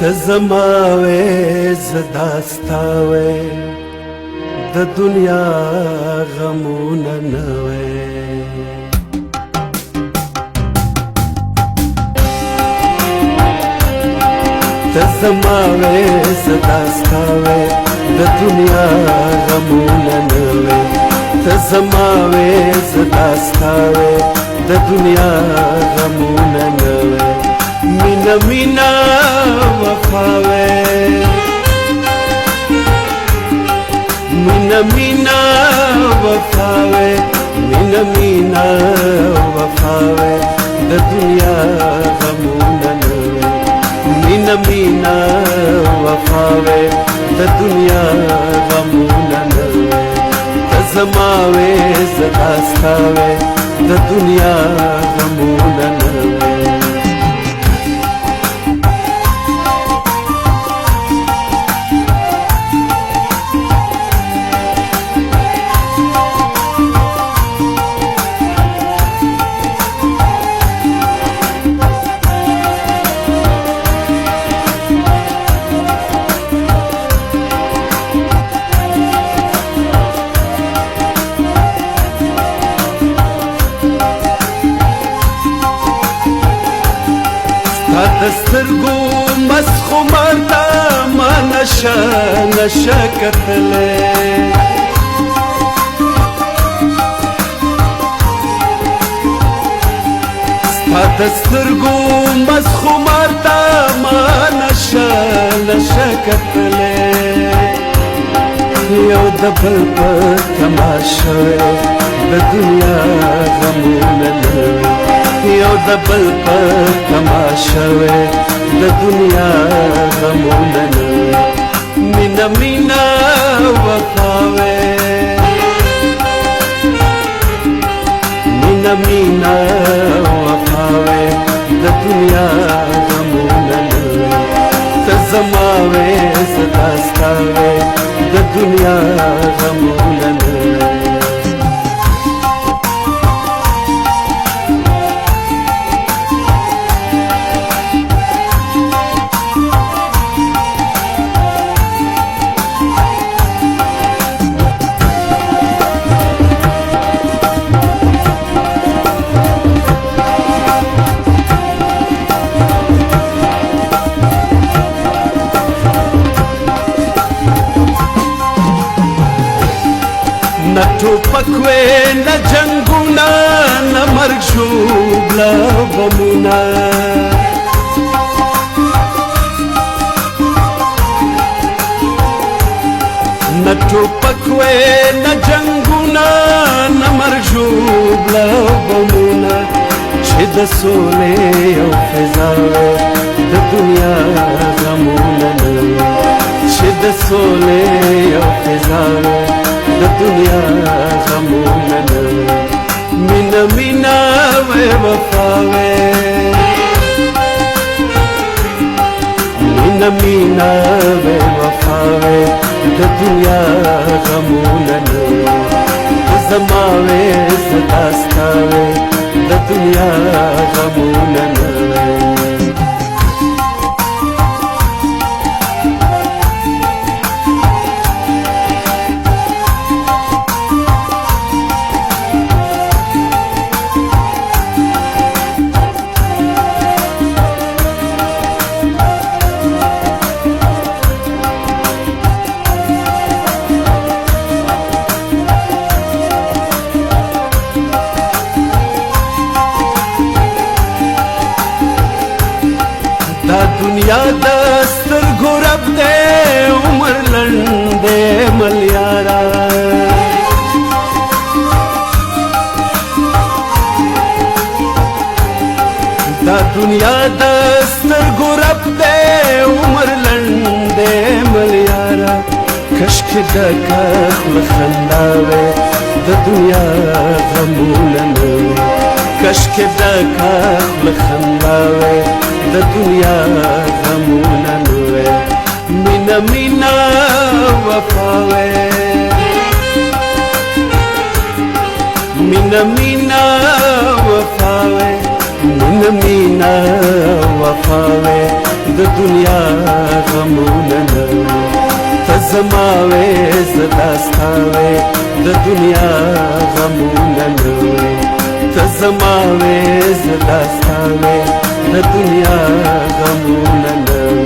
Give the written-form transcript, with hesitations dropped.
تزماوي زداستاوي د دنیا غمونه نوي تزماوي زداستاوي د دنیا غمونه نوي تزماوي زداستاوي د دنیا غمونه نوي مینا مینا وفاوي مینا مینا وفاوي مینا مینا وفاوي د دنیا غمونه نوي مینا مینا وفاوي د دنیا غمونه نوي تزماوي زداستاوي د دنیا غمونه نوي دسترګو مسخو مرتا ما نشه نشه کتلې دسترګو مسخو مرتا ما نشه نشه کتلې یو د بل په تماشه د دنیا غمونه نوي یو د بل په تماشه د دنیا غمونه نوي مینا مینا وفاوي مینا مینا وفاوي د دنیا غمونه نوي تزماوي زداستاوي د دنیا غمونه نوي نه ټوپک وې نه جنګونه نه مرګ ژوبله بمونه نه ټوپک وې نه جنګونه نه مرګ ژوبله بمونه چې د سولې او فضا د دنیا غمونه نوي چې د سولې او فضا د دنیا غمونه نوي مینا مینا وفاوي مینا مینا وفاوي د دنیا غمونه نوي تزماوي زداستاوي د دنیا غمونه نوي دنیا د سترګو رب دې عمر لنډ ملیارا دا دنیا د سترګو رب دې عمر لنډ ملیارا کشکې د کخل خنداوي د دنیا غمونه نوي کشکې د کخل خنداوي د دنیا غمونه نوي مینا مینا وفاوي مینا مینا وفاوي مینا مینا وفاوي د दुनिया गमून नवे तजमावे जदास्तावे दुनिया गमून नवे तजमावे जदास्तावे दुनिया गमून नवे